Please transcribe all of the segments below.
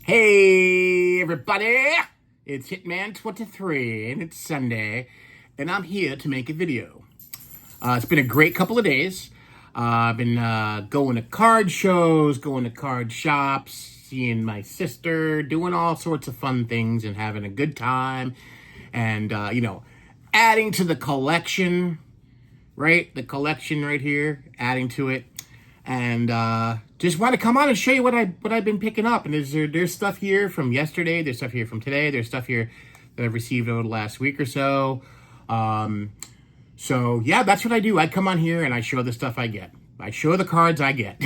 Hey, everybody! It's Hitman23, and it's Sunday, and I'm here to make a video. It's been a great couple of days. I've been going to card shows, going to card shops, seeing my sister, doing all sorts of fun things, and having a good time. And, adding to the collection, right? The collection right here, adding to it. And just want to come on and show you what I've been picking up. And there's stuff here from yesterday, there's stuff here from today, there's stuff here that I've received over the last week or so. So yeah, that's what I do. I come on here and I show the stuff I get. I show the cards I get.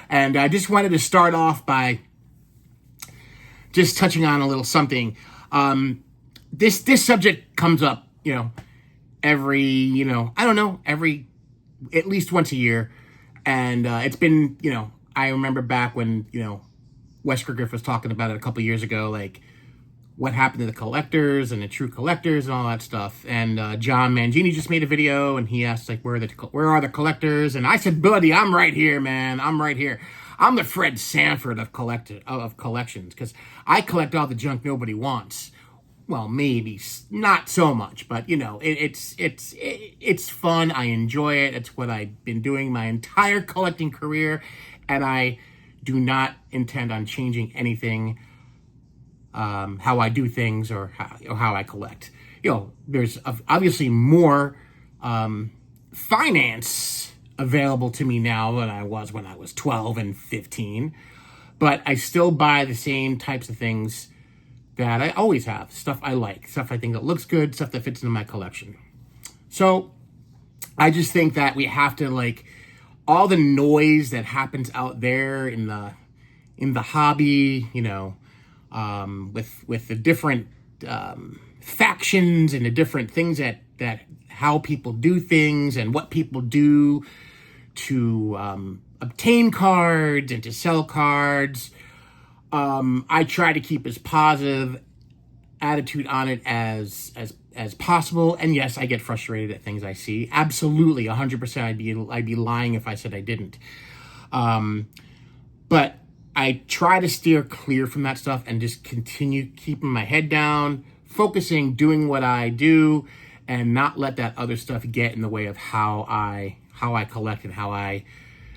And I just wanted to start off by just touching on a little something. This subject comes up, every, every at least once a year. And it's been, I remember back when, Wesker Griff was talking about it a couple years ago, like what happened to the collectors and the true collectors and all that stuff. And John Mangini just made a video and he asked, like, where are the collectors? And I said, buddy, I'm right here, man. I'm right here. I'm the Fred Sanford of collections, because I collect all the junk nobody wants. Well, maybe not so much, but it's fun. I enjoy it. It's what I've been doing my entire collecting career, and I do not intend on changing anything. How I do things or how I collect. There's obviously more finance available to me now than I was when I was 12 and 15, but I still buy the same types of things that I always have. Stuff I like, stuff I think that looks good, stuff that fits into my collection. So I just think that we have to, like, all the noise that happens out there in the hobby, with the different factions and the different things that how people do things and what people do to obtain cards and to sell cards. I try to keep as positive attitude on it as possible. And yes, I get frustrated at things I see. Absolutely, 100%. I'd be lying if I said I didn't. But I try to steer clear from that stuff and just continue keeping my head down, focusing, doing what I do, and not let that other stuff get in the way of how I collect and how I,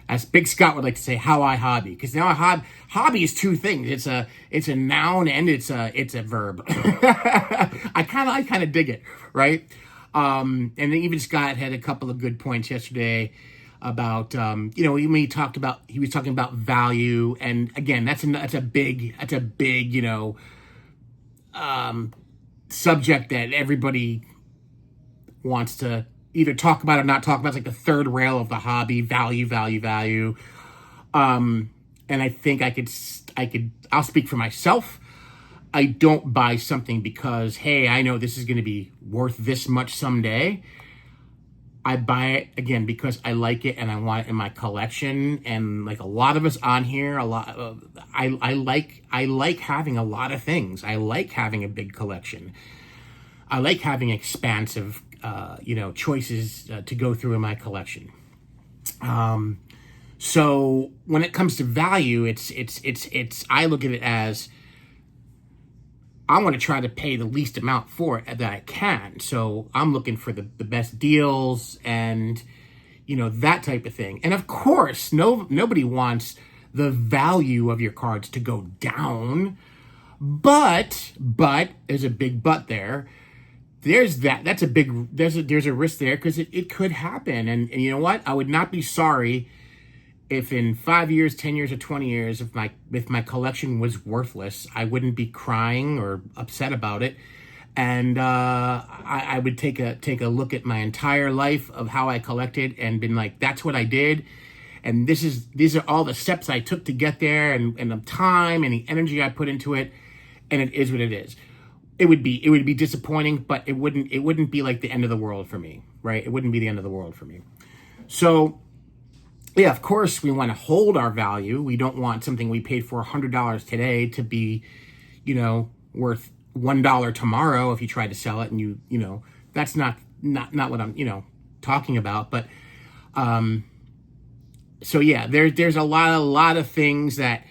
as Big Scott would like to say, how I hobby. Because now hobby is two things. It's a noun and it's a verb. I kind of dig it, right? And then even Scott had a couple of good points yesterday about when he was talking about value, and again, that's a big subject that everybody wants to either talk about or not talk about. It's like the third rail of the hobby: value. And I think I'll speak for myself. I don't buy something because, hey, I know this is going to be worth this much someday. I buy it, again, because I like it and I want it in my collection. And like a lot of us on here, I like having a lot of things. I like having a big collection. I like having expansive, choices to go through in my collection. So when it comes to value, it's I look at it as I want to try to pay the least amount for it that I can. So I'm looking for the best deals and, that type of thing. And of course, nobody wants the value of your cards to go down. But there's a big but there. There's a risk there because it could happen. And you know what? I would not be sorry if in 5 years, 10 years, or 20 years, if my collection was worthless. I wouldn't be crying or upset about it. And I would take a look at my entire life of how I collected and been like, that's what I did. And these are all the steps I took to get there, and the time and the energy I put into it. And it is what it is. It would be disappointing, but it wouldn't be like the end of the world for me, right? It wouldn't be the end of the world for me. So yeah, of course, we want to hold our value. We don't want something we paid for $100 today to be, worth $1 tomorrow if you try to sell it. And that's not what I'm, talking about. But so yeah, there's a lot of things that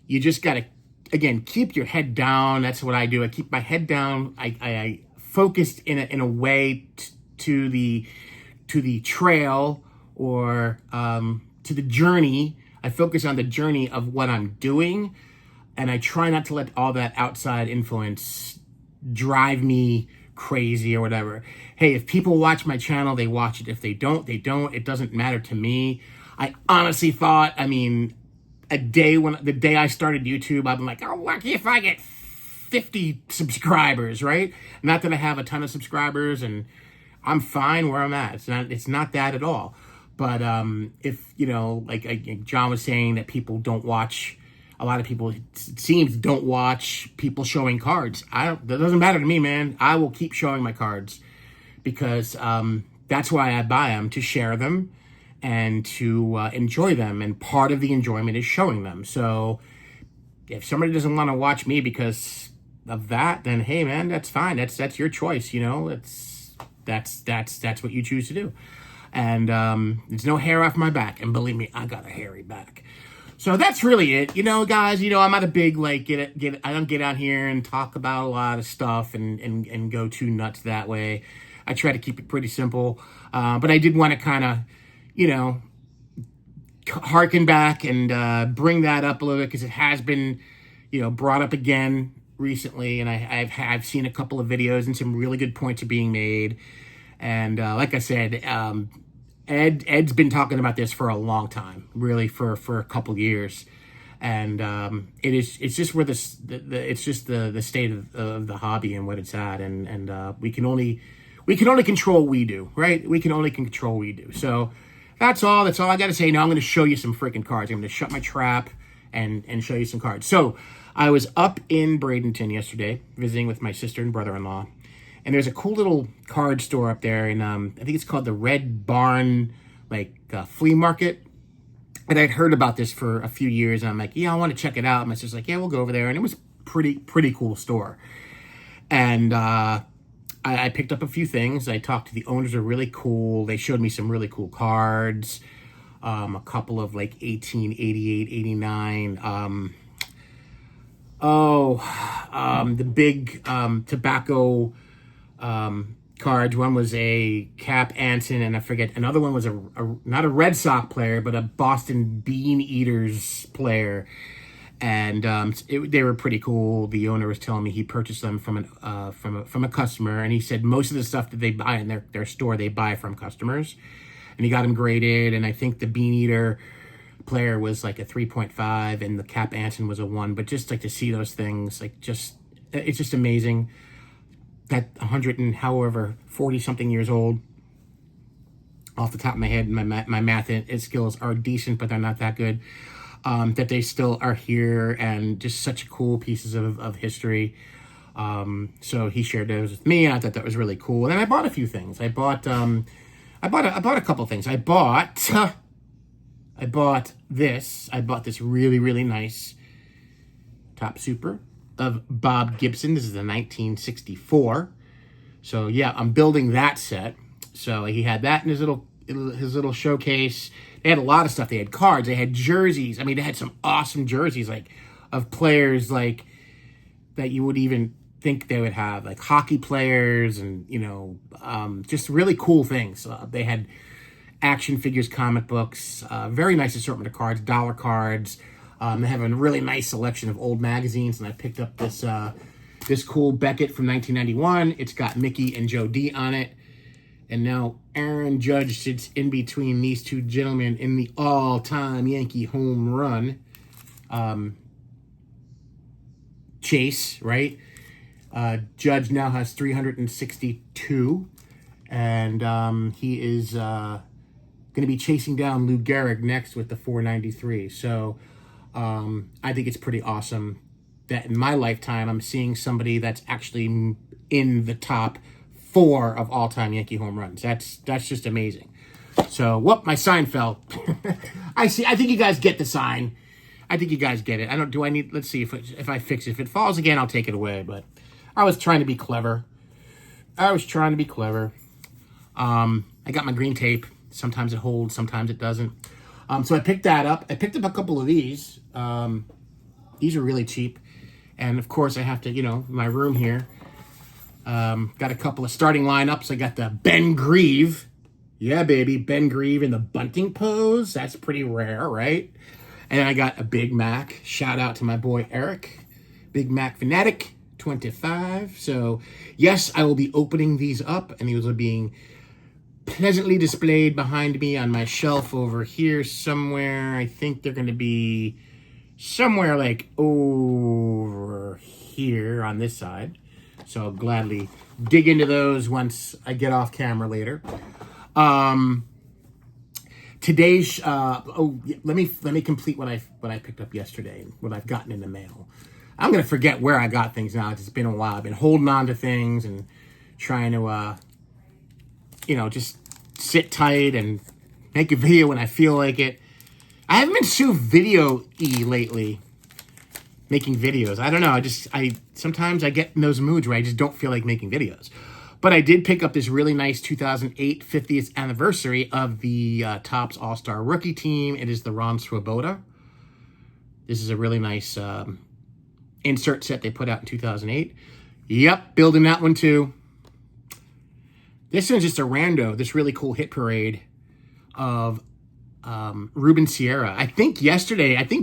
you just got to again, keep your head down. That's what I do. I keep my head down. I focused in a way to the trail, or to the journey. I focus on the journey of what I'm doing, and I try not to let all that outside influence drive me crazy or whatever. Hey, if people watch my channel, they watch it. If they don't, they don't. It doesn't matter to me. I honestly thought, I mean, the day I started YouTube, I'm like, oh, lucky if I get 50 subscribers, right? Not that I have a ton of subscribers, and I'm fine where I'm at. It's not that at all. But if, you know, like John was saying, that people don't watch, a lot of people, it seems, don't watch people showing cards. That doesn't matter to me, man. I will keep showing my cards, because that's why I buy them, to share them and to enjoy them. And part of the enjoyment is showing them. So if somebody doesn't want to watch me because of that, then hey, man, that's fine. That's your choice. You know, that's what you choose to do. And there's no hair off my back. And believe me, I got a hairy back. So that's really it. You know, guys, you know, I'm not a big, like, I don't get out here and talk about a lot of stuff and go too nuts that way. I try to keep it pretty simple. But I did want to kind of, you know, harken back and bring that up a little bit, because it has been, you know, brought up again recently. And I've seen a couple of videos, and some really good points are being made. And like I said, Ed's been talking about this for a long time, really for a couple years, and it's just where it's just the state of the hobby and what it's at, and we can only control what we do, right? We can only control what we do. So that's all I got to say. Now I'm going to show you some freaking cards. I'm going to shut my trap and show you some cards. So I was up in Bradenton yesterday visiting with my sister and brother-in-law. And there's a cool little card store up there, and I think it's called the Red Barn, like, flea market. And I'd heard about this for a few years, and I'm like, yeah, I want to check it out. And my sister's like, yeah, we'll go over there. And it was pretty cool store. And I picked up a few things. I talked to the owners, are really cool. They showed me some really cool cards, a couple of like 1888, 89. The big tobacco cards. One was a Cap Anson, and I forget, another one was a not a Red Sox player, but a Boston Bean Eaters player. And they were pretty cool. The owner was telling me he purchased them from a customer, and he said most of the stuff that they buy in their store, they buy from customers. And he got them graded, and I think the Bean Eater player was like a 3.5, and the Cap Anson was a 1. But just like to see those things, like, it's just amazing that 100 and however 40 something years old, off the top of my head, my math skills are decent, but they're not that good. That they still are here, and just such cool pieces of history. So he shared those with me, and I thought that was really cool. And then I bought a few things. I bought a couple things. I bought this. I bought this really nice Top Super of Bob Gibson. This is the 1964. So yeah, I'm building that set. So he had that in his little showcase. They had a lot of stuff. They had cards. They had jerseys. I mean, they had some awesome jerseys, like, of players, like, that you would even think they would have, like hockey players, and, you know, just really cool things. They had action figures, comic books, very nice assortment of cards, dollar cards. They have a really nice selection of old magazines, and I picked up this cool Beckett from 1991. It's got Mickey and Joe D on it. And now Aaron Judge sits in between these two gentlemen in the all-time Yankee home run chase, right? Judge now has 362, and he is going to be chasing down Lou Gehrig next with the 493. So I think it's pretty awesome that in my lifetime I'm seeing somebody that's actually in the top 4 of all-time Yankee home runs. That's just amazing. So, whoop, my sign fell. I think you guys get the sign. I think you guys get it. Let's see if I fix it. If it falls again, I'll take it away. But I was trying to be clever. I got my green tape. Sometimes it holds, sometimes it doesn't. So I picked that up. I picked up a couple of these. These are really cheap. And of course, I have to, my room here. Got a couple of starting lineups. I got the Ben Grieve. Yeah, baby. Ben Grieve in the bunting pose. That's pretty rare, right? And then I got a Big Mac. Shout out to my boy Eric. Big Mac Fanatic 25. So, yes, I will be opening these up, and these are being pleasantly displayed behind me on my shelf over here somewhere. I think they're going to be somewhere like over here on this side. So I'll gladly dig into those once I get off camera later. Today's let me complete what I picked up yesterday, what I've gotten in the mail. I'm gonna forget where I got things now. It's been a while. I've been holding on to things and trying to just sit tight and make a video when I feel like it. I haven't been so video-y lately, making videos. I don't know. Sometimes I get in those moods where I just don't feel like making videos. But I did pick up this really nice 2008 50th anniversary of the Topps All-Star Rookie Team. It is the Ron Swoboda. This is a really nice insert set they put out in 2008. Yep, building that one too. This one's just a rando, this really cool hit parade of Ruben Sierra. I think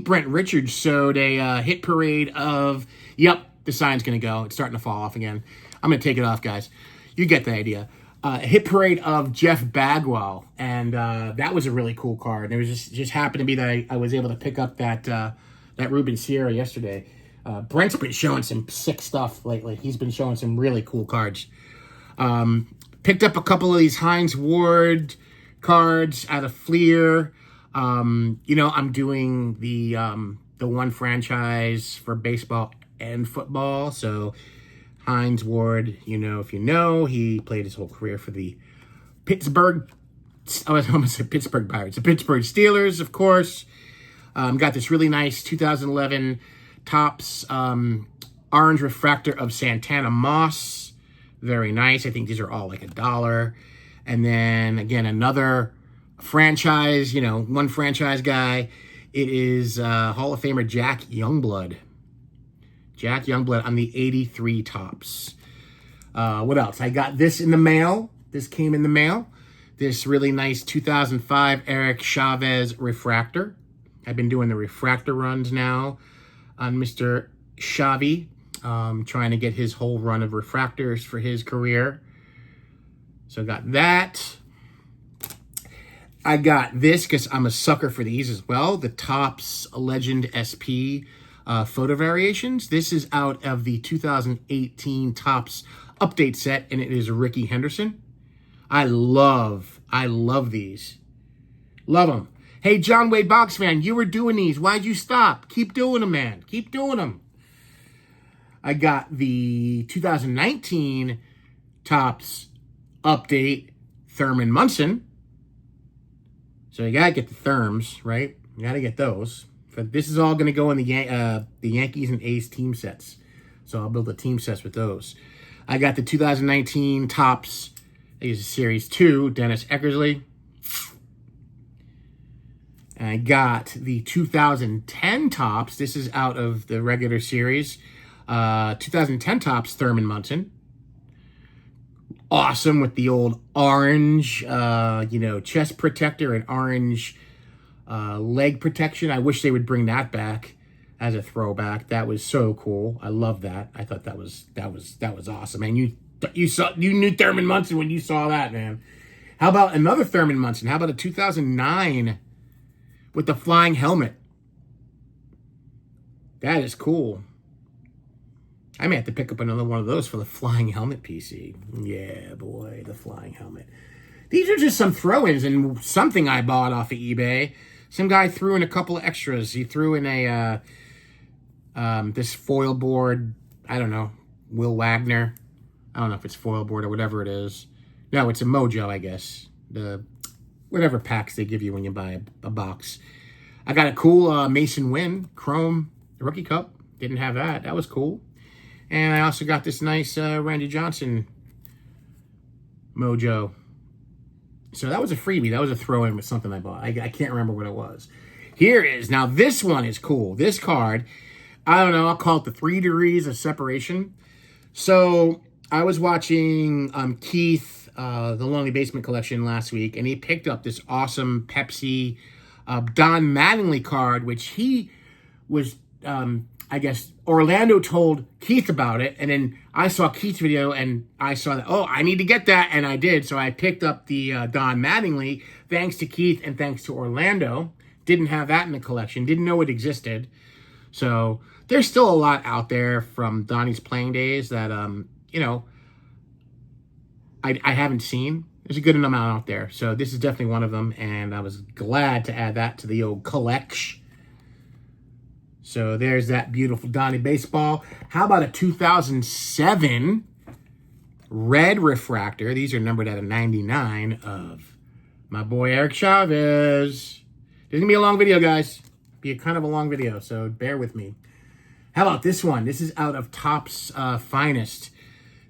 Brent Richards showed a hit parade of, yep, the sign's going to go. It's starting to fall off again. I'm going to take it off, guys. You get the idea. A hit parade of Jeff Bagwell, and that was a really cool card. It was just happened to be that I was able to pick up that Ruben Sierra yesterday. Brent's been showing some sick stuff lately. He's been showing some really cool cards. Picked up a couple of these Hines Ward cards out of Fleer. I'm doing the one franchise for baseball and football. So Hines Ward, if you know, he played his whole career for the Pittsburgh Pirates, the Pittsburgh Steelers, of course. Got this really nice 2011 Topps orange refractor of Santana Moss. Very nice. I think these are all like $1. And then, again, another franchise, one franchise guy. It is Hall of Famer Jack Youngblood. Jack Youngblood on the 83 Topps. What else? I got this in the mail. This came in the mail. This really nice 2005 Eric Chavez refractor. I've been doing the refractor runs now on Mr. Chavi. Trying to get his whole run of refractors for his career. So I got that. I got this because I'm a sucker for these as well. The Topps Legend SP photo variations. This is out of the 2018 Topps update set, and it is Ricky Henderson. I love these. Love them. Hey, John Wade Box fan, you were doing these. Why'd you stop? Keep doing them, man. Keep doing them. I got the 2019 Topps update Thurman Munson. So you got to get the Therms, right? You got to get those. But this is all going to go in the Yankees and A's team sets. So I'll build the team sets with those. I got the 2019 Topps, I guess Series 2, Dennis Eckersley. And I got the 2010 Topps. This is out of the regular series. 2010 Topps Thurman Munson. Awesome with the old orange, chest protector and orange leg protection. I wish they would bring that back as a throwback. That was so cool. I love that. I thought that was awesome, man. You knew Thurman Munson when you saw that, man. How about another Thurman Munson? How about a 2009 with the flying helmet? That is cool. I may have to pick up another one of those for the flying helmet PC. Yeah, boy, the flying helmet. These are just some throw-ins and something I bought off of eBay. Some guy threw in a couple of extras. He threw in a this foil board. I don't know, Will Wagner. I don't know if it's foil board or whatever it is. No, it's a Mojo, I guess. The whatever packs they give you when you buy a box. I got a cool Mason Wynn Chrome Rookie Cup. Didn't have that. That was cool. And I also got this nice Randy Johnson Mojo. So that was a freebie. That was a throw-in with something I bought. I can't remember what it was. Here is, now this one is cool. This card, I don't know, I'll call it the 3 degrees of separation. So I was watching Keith, the Lonely Basement Collection last week, and he picked up this awesome Pepsi Don Mattingly card, which he was, I guess, Orlando told Keith about it, and then I saw Keith's video, and I saw that, oh, I need to get that, and I did. So I picked up the Don Mattingly, thanks to Keith and thanks to Orlando. Didn't have that in the collection, didn't know it existed. So there's still a lot out there from Donnie's playing days that, you know, I haven't seen. There's a good amount out there. So this is definitely one of them, and I was glad to add that to the old collection. So there's that beautiful Donnie baseball. How about a 2007 red refractor? These are numbered at a 99 of my boy Eric Chavez. This is going to be a long video, guys. Be a kind of a long video, so bear with me. How about this one? This is out of Topps Finest.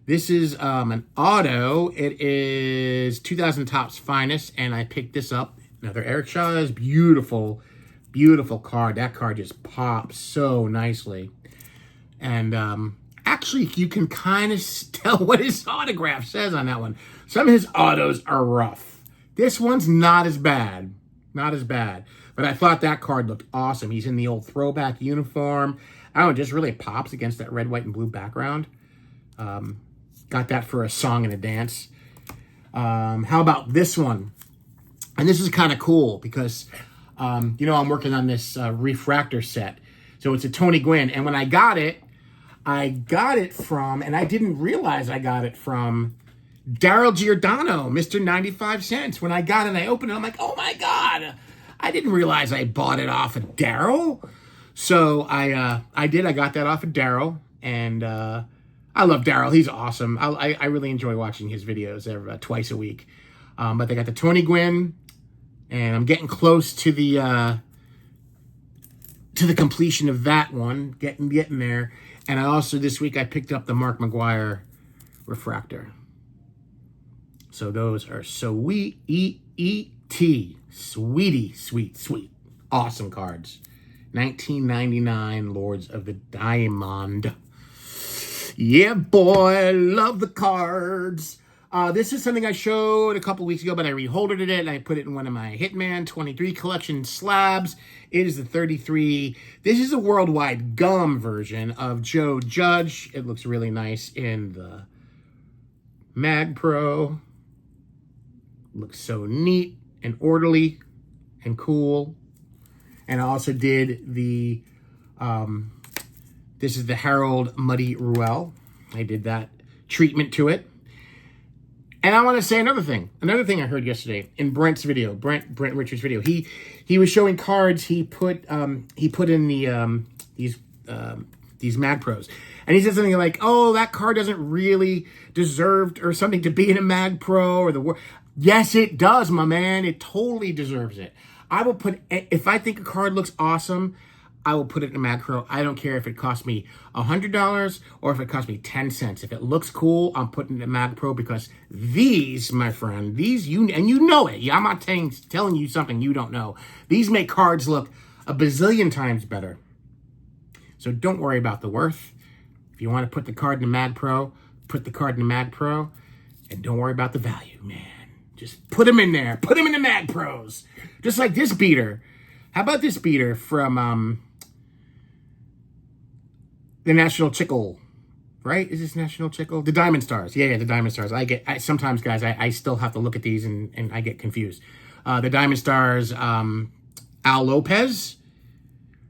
This is an auto. It is 2000 Topps Finest, and I picked this up. Another Eric Chavez. Beautiful, beautiful card. That card just pops so nicely. And actually, you can kind of tell what his autograph says on that one. Some of his autos are rough. This one's not as bad. Not as bad. But I thought that card looked awesome. He's in the old throwback uniform. I don't know, it just really pops against that red, white, and blue background. Got that for a song and a dance. How about this one? And this is kind of cool because, you know, I'm working on this refractor set. So it's a Tony Gwynn. And when I got it from, and I didn't realize I got it from Daryl Giordano, Mr. 95 Cents. When I got it, I opened it, I'm like, oh my God. I didn't realize I bought it off of Daryl. So I did. I got that off of Daryl. And I love Daryl. He's awesome. I really enjoy watching his videos twice a week. But they got the Tony Gwynn. And I'm getting close to the completion of that one. Getting there. And I also, this week, I picked up the Mark McGwire refractor. So those are sweet. Sweetie, sweet. Awesome cards. 1999 Lords of the Diamond. Yeah, boy, love the cards. This is something I showed a couple weeks ago, but I reholdered it and I put it in one of my Hitman 23 collection slabs. It is the 33. This is a worldwide gum version of Joe Judge. It looks really nice in the Mag Pro. Looks so neat and orderly and cool. And I also did the, this is the Harold Muddy Ruel. I did that treatment to it. And I want to say another thing I heard yesterday in Brent's video, Brent Richards' video. He was showing cards he put in the these Mag Pros, and he said something like, "Oh, that card doesn't really deserve or something to be in a Mag Pro or the." Yes, it does, my man. It totally deserves it. I will put, if I think a card looks awesome, I will put it in a Mag Pro. I don't care if it costs me $100 or if it costs me 10 cents. If it looks cool, I'm putting it in a Mag Pro because these, my friend, these, you know it. I'm not telling you something you don't know. These make cards look a bazillion times better. So don't worry about the worth. If you want to put the card in a Mag Pro, put the card in a Mag Pro, and don't worry about the value, man. Just put them in there. Put them in the Mag Pros. Just like this beater. How about this beater from the National Chickle, right? Is this National Chickle? The Diamond Stars. Yeah, the Diamond Stars. Sometimes, guys, I still have to look at these and I get confused. The Diamond Stars, Al Lopez.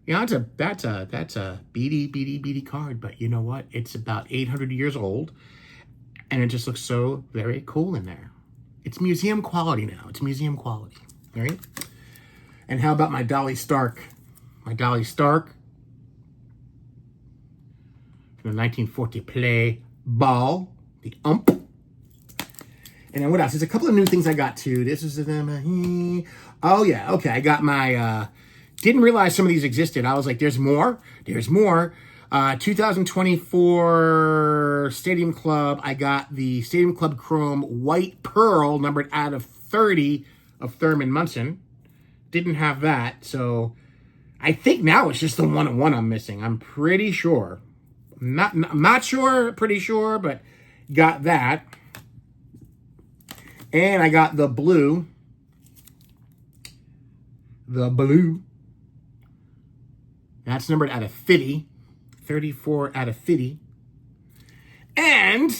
You know, that's a beady card, but you know what? It's about 800 years old, and it just looks so very cool in there. It's museum quality now. It's museum quality, all right? And how about my Dolly Stark? My Dolly Stark from the 1940 play Ball, the ump. And then what else? There's a couple of new things I got too. This is oh yeah, okay. I got my didn't realize some of these existed. I was like, there's more. 2024 Stadium Club. I got the Stadium Club Chrome White Pearl, numbered out of 30 of Thurman Munson. Didn't have that, so I think now it's just the 1-of-1 I'm missing. I'm pretty sure. I'm not sure, pretty sure, but got that. And I got the blue. The blue. That's numbered out of 50. 34 out of 50. And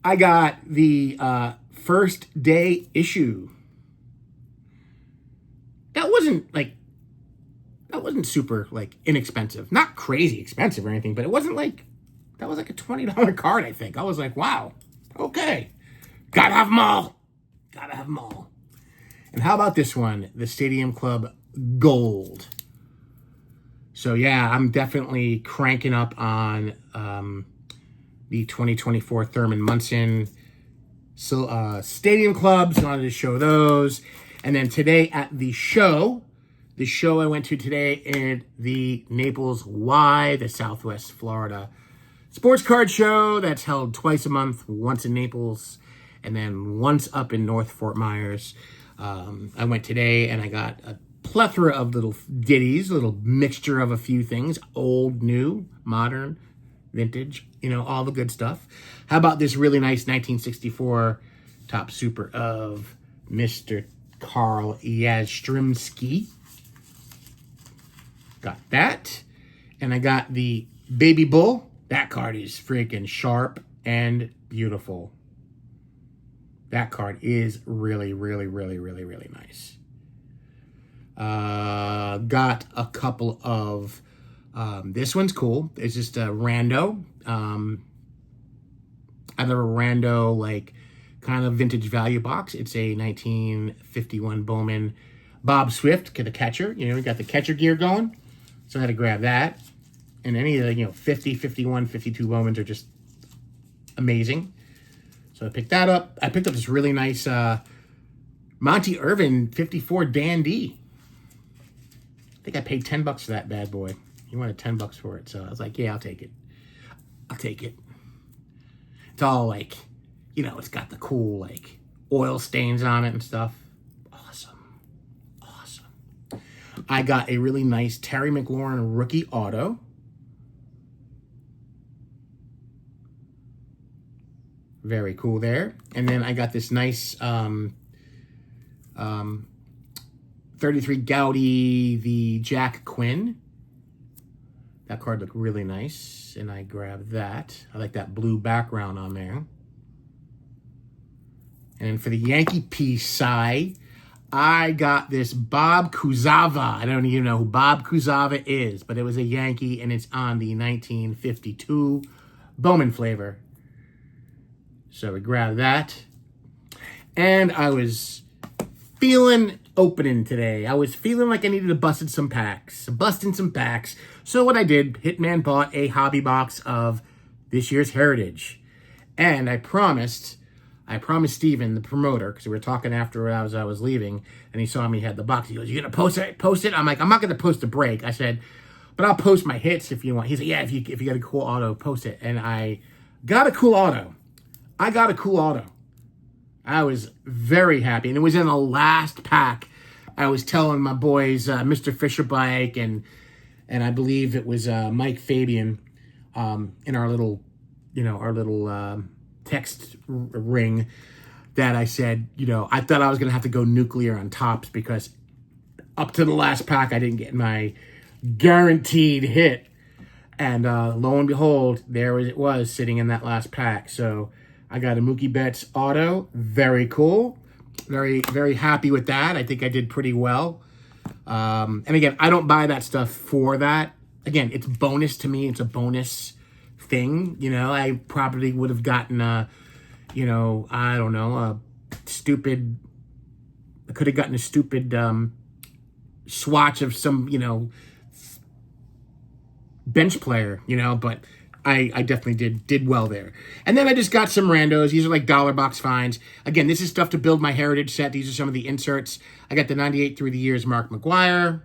I got the first day issue. That wasn't super like inexpensive. Not crazy expensive or anything, but it wasn't like, that was like a $20 card, I think. I was like, wow, okay. Gotta have them all. Gotta have them all. And how about this one? The Stadium Club Gold. So yeah, I'm definitely cranking up on the 2024 Thurman Munson Stadium Clubs. Wanted to show those. And then today at the show I went to today in the Naples Y, the Southwest Florida sports card show that's held twice a month, once in Naples and then once up in North Fort Myers. I went today and I got a plethora of little ditties, a little mixture of a few things, old, new, modern, vintage, all the good stuff. How about this really nice 1964 Top Super of Mr. Carl Yastrzemski? Got that. And I got the Baby Bull. That card is freaking sharp and beautiful. That card is really, really, really, really, really nice. Got a couple of, this one's cool. It's just a rando. I have a rando, like, kind of vintage value box. It's a 1951 Bowman Bob Swift, the catcher. We got the catcher gear going. So I had to grab that. And any of the, 50, 51, 52 Bowmans are just amazing. So I picked that up. I picked up this really nice Monty Irvin 54 Dandy. I think I paid $10 for that bad boy. He wanted $10 for it. So I was like, yeah, I'll take it. I'll take it. It's all like, it's got the cool, like, oil stains on it and stuff. Awesome. Awesome. I got a really nice Terry McLaurin rookie auto. Very cool there. And then I got this nice 33 Gaudy, the Jack Quinn. That card looked really nice, and I grabbed that. I like that blue background on there. And for the Yankee piece side, I got this Bob Kuzava. I don't even know who Bob Kuzava is, but it was a Yankee, and it's on the 1952 Bowman flavor. So we grabbed that. And I was feeling opening today. I was feeling like I needed to bust in some packs. So what I did, Hitman bought a hobby box of this year's Heritage. And I promised Steven, the promoter, because we were talking after as I was leaving, and he saw me had the box. He goes, "You gonna post it?" I'm like, "I'm not gonna post a break." I said, "But I'll post my hits if you want." He's like, "Yeah, if you got a cool auto, post it." And I got a cool auto. I was very happy, and it was in the last pack. I was telling my boys, Mr. Fisher Bike, and I believe it was Mike Fabian, in our little text ring, that I said, I thought I was going to have to go nuclear on Topps because up to the last pack, I didn't get my guaranteed hit. And lo and behold, there it was sitting in that last pack. So I got a Mookie Betts auto. Very cool. Very, very happy with that. I think I did pretty well. And again, I don't buy that stuff for that. Again, it's bonus to me. It's a bonus thing. I probably would have gotten I could have gotten a stupid swatch of some, bench player, but I definitely did well there. And then I just got some randos. These are like dollar box finds. Again, this is stuff to build my Heritage set. These are some of the inserts. I got the 98 through the years Mark McGwire.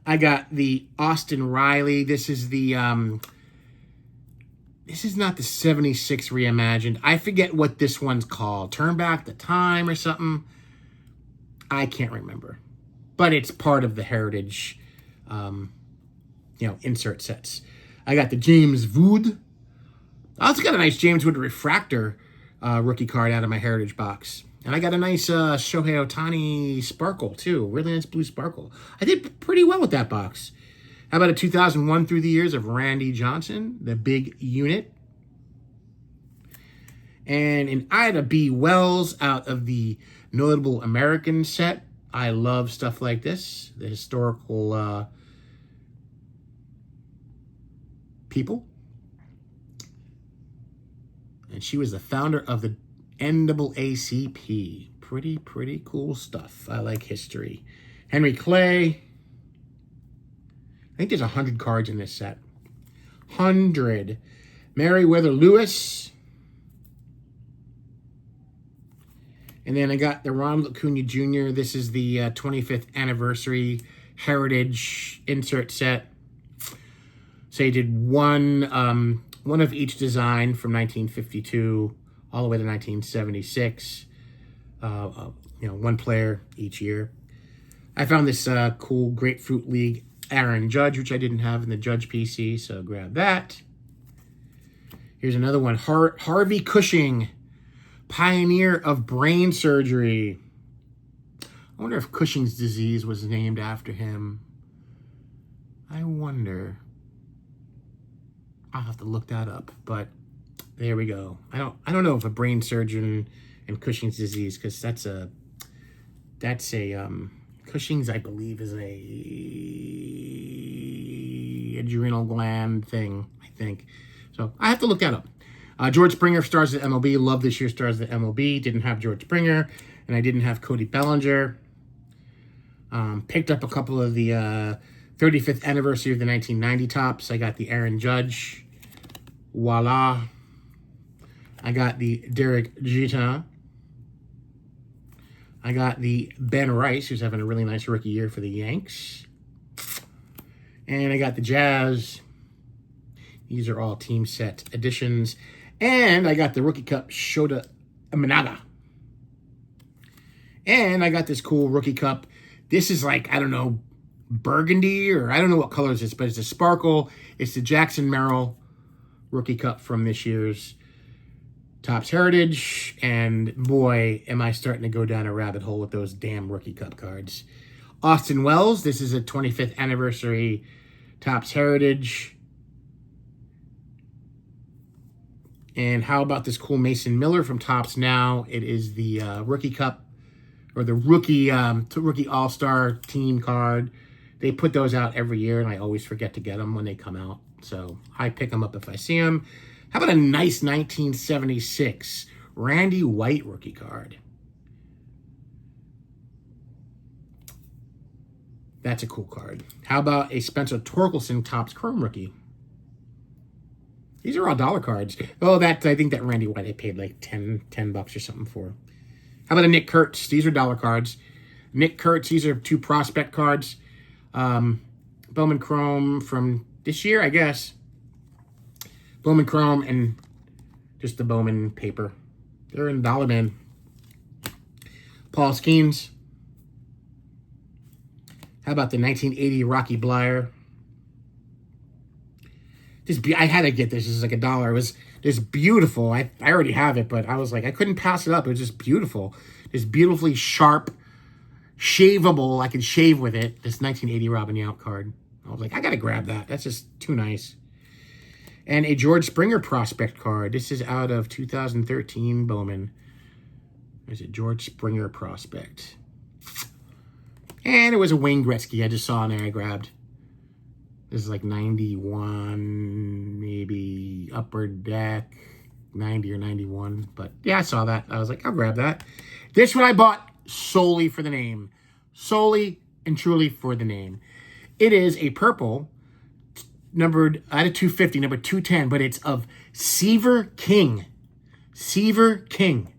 I got the Austin Riley. This is the this is not the 76 reimagined. I forget what this one's called. Turn Back the Time or something. I can't remember. But it's part of the Heritage, insert sets. I got the James Wood. I also got a nice James Wood refractor rookie card out of my Heritage box. And I got a nice Shohei Ohtani sparkle, too. Really nice blue sparkle. I did pretty well with that box. How about a 2001 through the years of Randy Johnson, the big unit? And an Ida B. Wells out of the Notable American set. I love stuff like this. The historical people. And she was the founder of the NAACP. Pretty cool stuff. I like history. Henry Clay. I think there's 100 cards in this set. 100. Meriwether Lewis. And then I got the Ronald Acuna Jr. This is the 25th anniversary Heritage insert set. So they did one of each design from 1952 all the way to 1976. One player each year. I found this cool Grapefruit League Aaron Judge, which I didn't have in the Judge PC, so grab that. Here's another one. Harvey Cushing, pioneer of brain surgery. I wonder if Cushing's disease was named after him. I wonder. I'll have to look that up, but there we go. I don't know if a brain surgeon and Cushing's disease, because that's a Cushing's, I believe, is a adrenal gland thing, I think. So I have to look that up. George Springer stars at MLB. Love this year's stars at MLB. Didn't have George Springer, and I didn't have Cody Bellinger. Picked up a couple of the 35th anniversary of the 1990 tops. I got the Aaron Judge. Voila. I got the Derek Jeter. I got the Ben Rice, who's having a really nice rookie year for the Yanks. And I got the Jazz. These are all team set editions. And I got the Rookie Cup Shota Imanaga. And I got this cool Rookie Cup. This is like, I don't know, burgundy, or I don't know what color it is, but it's a sparkle. It's the Jackson Merrill Rookie Cup from this year's Topps Heritage, and boy, am I starting to go down a rabbit hole with those damn Rookie Cup cards. Austin Wells, this is a 25th anniversary Topps Heritage. And how about this cool Mason Miller from Topps Now? It is the Rookie Cup, or the Rookie All-Star team card. They put those out every year, and I always forget to get them when they come out. So I pick them up if I see them. How about a nice 1976 Randy White rookie card? That's a cool card. How about a Spencer Torkelson Topps Chrome rookie? These are all dollar cards. Oh, I think that Randy White I paid like $10 or something for. How about a Nick Kurtz? These are dollar cards. Nick Kurtz, these are 2 prospect cards. Bowman Chrome from this year, I guess. Bowman Chrome and just the Bowman paper. They're in dollar bin. Paul Skeens. How about the 1980 Rocky Blyer? I had to get this. This is like $1. It was just beautiful. I already have it, but I was like, I couldn't pass it up. It was just beautiful. This beautifully sharp, shaveable. I could shave with it. This 1980 Robin Yount card. I was like, I got to grab that. That's just too nice. And a George Springer prospect card. This is out of 2013 Bowman. There's a George Springer prospect. And it was a Wayne Gretzky I just saw in there I grabbed. This is like 91, maybe Upper Deck, 90 or 91. But yeah, I saw that. I was like, I'll grab that. This one I bought solely for the name. Solely and truly for the name. It is a purple, numbered out of 250, number 210, but it's of Seaver King. Seaver King.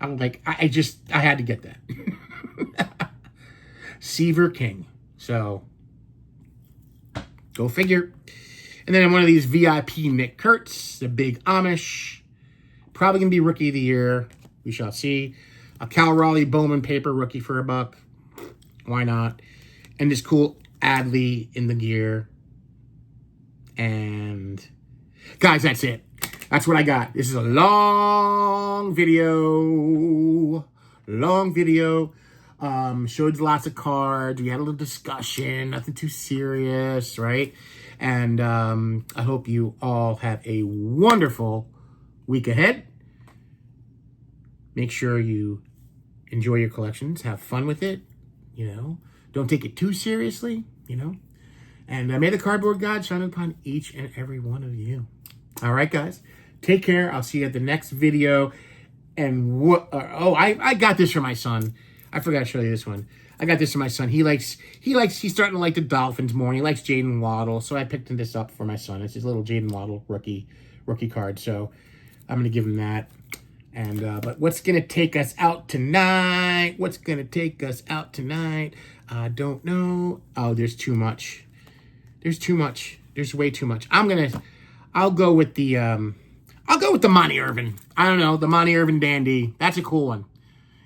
I'm like, I had to get that. Seaver King. So, go figure. And then one of these VIP Nick Kurtz, the big Amish. Probably going to be Rookie of the Year. We shall see. A Cal Raleigh Bowman paper rookie for $1. Why not? And this cool Adley in the gear. And guys, that's it. That's what I got. This is a long video. Showed lots of cards. We had a little discussion. Nothing too serious, right? And I hope you all have a wonderful week ahead. Make sure you enjoy your collections. Have fun with it. Don't take it too seriously, And may the cardboard God shine upon each and every one of you. All right, guys. Take care. I'll see you at the next video. And I got this for my son. I forgot to show you this one. I got this for my son. He's starting to like the Dolphins more. And he likes Jaden Waddle. So I picked this up for my son. It's his little Jaden Waddle rookie card. So I'm going to give him that. And but what's going to take us out tonight? I don't know. Oh, there's too much. There's way too much. I'll go with the Monty Irvin. I don't know, the Monty Irvin Dandy. That's a cool one.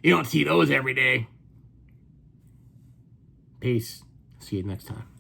You don't see those every day. Peace. See you next time.